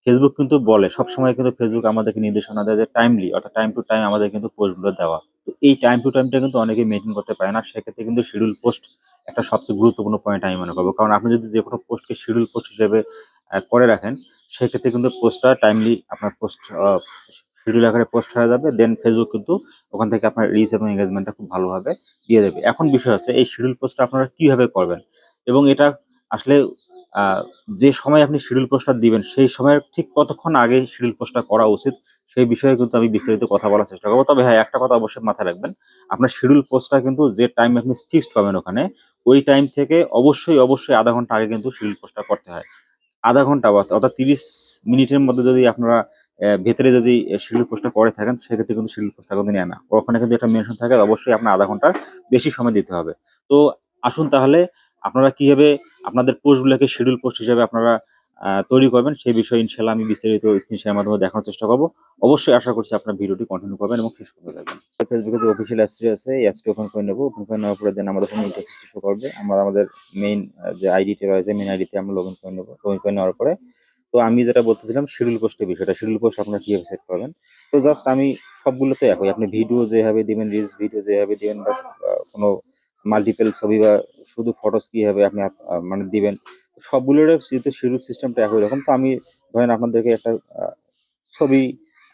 Facebook কিন্তু বলে সবসময় কিন্তু ফেসবুক আমাদেরকে নির্দেশনা দেয় যে টাইমলি অর্থাৎ টাইম টু টাইম আমাদের কিন্তু পোস্টগুলো দেওয়া। তো এই টাইম টু টাইমটা কিন্তু অনেকেই মেইনটেইন করতে পারে না। সেক্ষেত্রে কিন্তু শিডিউল পোস্ট একটা সবচেয়ে গুরুত্বপূর্ণ পয়েন্ট আমি মনে করব। কারণ আপনি যদি যেকোনো পোস্টকে শিডিউল পোস্ট হিসেবে করে রাখেন, সেক্ষেত্রে কিন্তু পোস্টটা টাইমলি আপনার পোস্ট শিডিউল আকারে পোস্ট হয়ে যাবে। দেন ফেসবুক কিন্তু ওখান থেকে আপনার রিচ এবং এনগেজমেন্টটা খুব ভালোভাবে দিয়ে দেবে। এখন বিষয় আছে এই শিডিউল পোস্টটা আপনারা কিভাবে করবেন এবং এটা আসলে আ যে সময় আপনি শিডিউল পোস্টটা দিবেন, সেই সময়ের ঠিক কতক্ষণ আগে শিডিউল পোস্টটা করা উচিত, সেই বিষয়ে কিন্তু আমি বিস্তারিত কথা বলার চেষ্টা করব। তবে হ্যাঁ, একটা কথা অবশ্যই মাথায় রাখবেন। আপনার শিডিউল পোস্টটা কিন্তু যে টাইমে আপনি ফিক্সড পাবেন ওখানে, ওই টাইম থেকে অবশ্যই ০.৫ ঘন্টা আগে কিন্তু শিডিউল পোস্টটা করতে হয়। ০.৫ ঘন্টা অর্থাৎ ৩০ মিনিটের মধ্যে যদি আপনারা ভেতরে যদি শিডিউল পোস্টটা করে থাকেন, সেক্ষেত্রে কিন্তু শিডিউল পোস্টটা কিন্তু নেয় না। ওখানে কিন্তু একটা মেনশন থাকে অবশ্যই আপনার ০.৫ ঘন্টার বেশি সময় দিতে হবে। তো আসুন তাহলে আপনারা কিভাবে আপনাদের পোস্টগুলোকে শিডিউল পোস্ট হিসেবে আপনারা তৈরি করবেন, সেই বিষয়ে ইনশাআল্লাহ আমি বিস্তারিত স্ক্রিন শেয়ারের মাধ্যমে দেখানোর চেষ্টা করব। অবশ্যই আশা করছি আপনার ভিডিওটি কন্টিনিউ করবেন এবং শেষ পর্যন্ত দেখবেন। ফেসবুকে যে অফিসিয়াল অ্যাপসটি আছে, এই অ্যাপসটি ওপেন করে নেব। ওপেন করে নেওয়ার পরে দেন আমাদের সামনে ইন্টারফেসটি শো করবে। আমরা আমাদের মেইন যে আইডিটা রয়েছে, মেইন আইডিতে আমরা লগইন করে নেব। লগইন করে নেওয়ার পরে তো আমি যেটা বলতেছিলাম শিডিউল পোস্টের বিষয়টা। শিডিউল পোস্ট আপনারা কিভাবে সেট করবেন? তো জাস্ট আমি সবগুলোতে একই। আপনি ভিডিও যেভাবে দিবেন, রিলস ভিডিও যেভাবে দিবেন বা কোনো মাল্টিপল ছবি বা শুধু ফটোস কিভাবে আপনি মানে দিবেন, সবগুলোরও যেহেতু শিডিউল সিস্টেমটা একই রকম। তো আমি ধরেন আপনাদেরকে একটা আ ছবি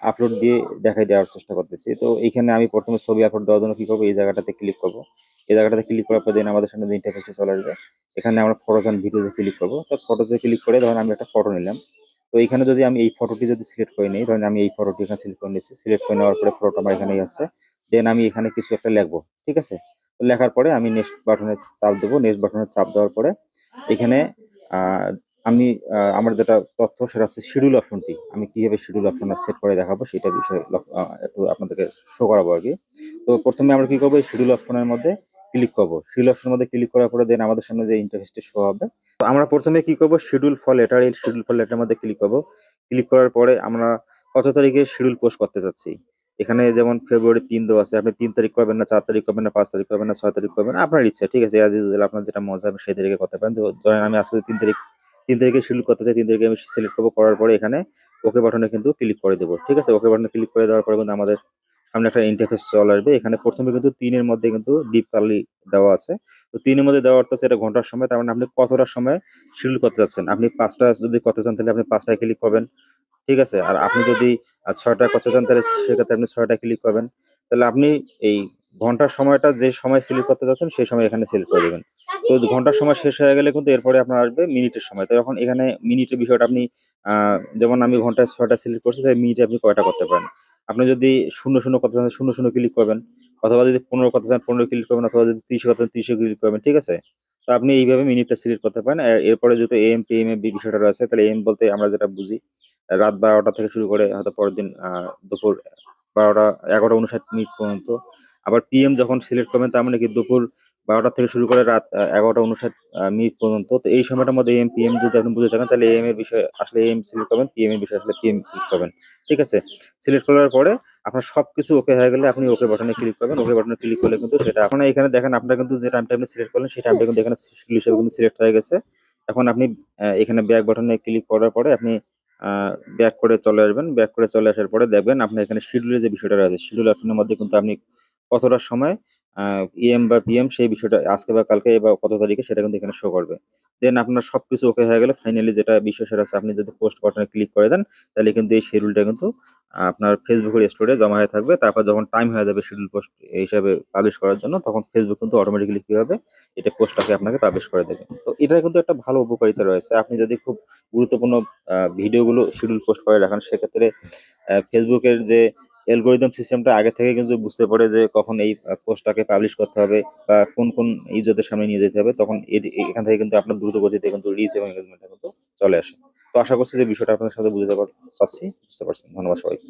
আপলোড দিয়ে দেখাই দেওয়ার চেষ্টা করতেছি। তো এইখানে আমি ১ম এ ছবি আপলোড দেওয়ার জন্য কি করব? এই জায়গাটাতে ক্লিক করব। এই জায়গাটাতে ক্লিক করার পর দেন আমাদের সামনে যে ইন্টারফেসটা চলে আসবে। এখানে আমরা ফটোস অ্যান্ড ভিডিওতে ক্লিক করব। তো ফটোসে ক্লিক করে ধরেন আমি একটা ফটো নিলাম। তো এইখানে যদি আমি এই ফটোটি যদি সিলেক্ট করে নেই, ধরেন আমি এই ফটোটি এখানে সিলেক্ট করে নিয়েছি। সিলেক্ট করে নেওয়ার পরে ফটোটা আমার এখানেই আছে। দেন আমি এখানে কিছু একটা লিখবো। ঠিক আছে? তো লেখার পরে আমি নেক্সট বাটনে চাপ দেব। নেক্সট বাটনে চাপ দেওয়ার পরে এখানে আ আমি আমার যেটা তথ্য সেটা হচ্ছে শিডিউল অপশনটি। আমি কিভাবে শিডিউল অপশনটা সেট করে দেখাবো সেটা বিষয়ে একটু আপনাদেরকে শো করাবো আরকি। তো ১ম এ আমরা কি করবো? এই শিডিউল অপশনের মধ্যে ক্লিক করব। শিডিউল অপশনের মধ্যে ক্লিক করার পরে দেন আমাদের সামনে যে ইন্টারফেসটি শো হবে। তো আমরা ১ম এ কি করব? শিডিউল ফর লেটার, এই শিডিউল ফর লেটারের মধ্যে ক্লিক করব। ক্লিক করার পরে আমরা কত তারিখে শিডিউল পোস্ট করতে চাচ্ছি। এখানে যেমন ফেব্রুয়ারি ৩ দেওয়া আছে। আপনি ৩ তারিখ করবেন না ৪ তারিখ করবেন না ৫ তারিখ করবেন না ৬ তারিখ করবেন। আপনার ইচ্ছা। ঠিক আছে? অ্যাজ ইউজুয়াল আপনার যেটা মজা হবে সেই তারিখে করতে পারেন। তো ধরেন আমি আজকে ৩ তারিখে শিডিউল করতে চাই। ৩ তারিখে আমি সিলেক্ট করব। করার পরে এখানে ওকে বাটনে কিন্তু ক্লিক করে দেব। ঠিক আছে? ওকে বাটনে ক্লিক করে দেওয়ার পরে কিন্তু আমাদের সামনে একটা ইন্টারফেস চলে আসবে। এখানে ১ম এ কিন্তু ৩ এর মধ্যে কিন্তু ডিপ কার্লি দেওয়া আছে। তো ৩ এর মধ্যে দেওয়া অর্থ হচ্ছে এটা ঘন্টার সময়। তার মানে আপনি কতটার সময় শিডিউল করতে চাচ্ছেন। আপনি ৫ টা যদি করতে চান তাহলে আপনি ৫ টায় ক্লিক করবেন। ঠিক আছে? আর আপনি যদি ৬ টায় করতে চান তাহলে সেক্ষেত্রে আপনি ৬ টায় ক্লিক করবেন। তাহলে আপনি এই ঘন্টার সময়টা যে সময় সিলেক্ট করতে চাচ্ছেন সেই সময় এখানে সিলেক্ট করে দিবেন। তো ঘন্টার সময় শেষ হয়ে গেলে কিন্তু এরপরে আপনার আসবে মিনিটের সময়। তো এখন এখানে মিনিটের বিষয়টা আপনি আ যেমন আমি ঘন্টায় ৬ টা সিলেক্ট করছি তাহলে মিনিটে আপনি কয়টা করতে পারেন। আপনি যদি ০০ করতে চান ০০ ক্লিক করবেন। অথবা যদি ১৫ করতে চান ১৫ ক্লিক করবেন অথবা যদি ৩০ করতে চান ৩০ এ ক্লিক করবেন। ঠিক আছে? তো আপনি এইভাবে মিনিটটা সিলেক্ট করতে পারেন। এরপরে যেহেতু এএম, পিএম এর বিষয়টা রয়েছে তাহলে এএম বলতে আমরা যেটা বুঝি রাত ১২টা থেকে শুরু করে হয়তো পরের দিন দুপুর ১২টা ১১:৫৯ পর্যন্ত। আবার পিএম যখন সিলেক্ট করবেন তার মানে কি দুপুর ১২টা থেকে শুরু করে রাত ১১:৫৯ পর্যন্ত। তো এই সময়টার মধ্যে এএম, পিএম যদি আপনি বুঝে থাকেন তাহলে এএম এর বিষয়ে আসলে এএম সিলেক্ট করবেন, পিএম এর বিষয়ে আসলে পিএম সিলেক্ট করবেন। ঠিক আছে? সিলেক্ট করার পরে আপনার সবকিছু ওকে হয়ে গেলে আপনি ওকে বাটনে ক্লিক করবেন। ওকে বাটনে ক্লিক করলে কিন্তু সেটা এখন এখানে দেখেন আপনার কিন্তু যে টাইমটা আপনি সিলেক্ট করলেন সেই টাইমটা কিন্তু এখানে শিডিউল হিসেবে কিন্তু সিলেক্ট হয়ে গেছে। এখন আপনি এখানে ব্যাক বাটনে ক্লিক করার পরে আপনি আ ব্যাক করে চলে আসবেন। ব্যাক করে চলে আসার পরে দেখবেন আপনার এখানে শিডিউলের যে বিষয়টা রয়েছে, শিডিউল অপশনের মধ্যে কিন্তু আপনি কতটার সময় আ এএম বা পিএম সেই বিষয়টা আজকে বা কালকে বা কত তারিখে সেটা কিন্তু এখানে শো করবে। দেন আপনার সবকিছু ওকে হয়ে গেলে ফাইনালি যেটা বিষয় সেটা হচ্ছে আপনি যদি পোস্ট বাটনে ক্লিক করে দেন, তাহলে কিন্তু এই শিডিউলটা কিন্তু আপনার ফেসবুকের স্টোরে জমা হয়ে থাকবে। তারপর যখন টাইম হয়ে যাবে শিডিউল পোস্ট হিসাবে পাবলিশ করার জন্য তখন ফেসবুক কিন্তু অটোমেটিক্যালি কি হবে? এটা পোস্টটাকে আপনাকে পাবলিশ করে দেবে। তো এটার কিন্তু একটা ভালো উপকারিতা রয়েছে। আপনি যদি খুব গুরুত্বপূর্ণ ভিডিওগুলো শিডিউল পোস্ট করে রাখেন সেক্ষেত্রে ফেসবুকের যে অ্যালগরিদম সিস্টেমটা আগে থেকে কিন্তু বুঝতে পারে যে কখন এই পোস্টটাকে পাবলিশ করতে হবে বা কোন ইউজারদের সামনে নিয়ে যেতে হবে তখন এখান থেকে কিন্তু আপনার দ্রুত গতিতে কিন্তু রিচ এবং এনগেজমেন্ট টা কিন্তু চলে আসে। তো আশা করছি যে বিষয়টা আপনার সাথে বুঝতে পারছি, বুঝতে পারছেন। ধন্যবাদ সবাইকে।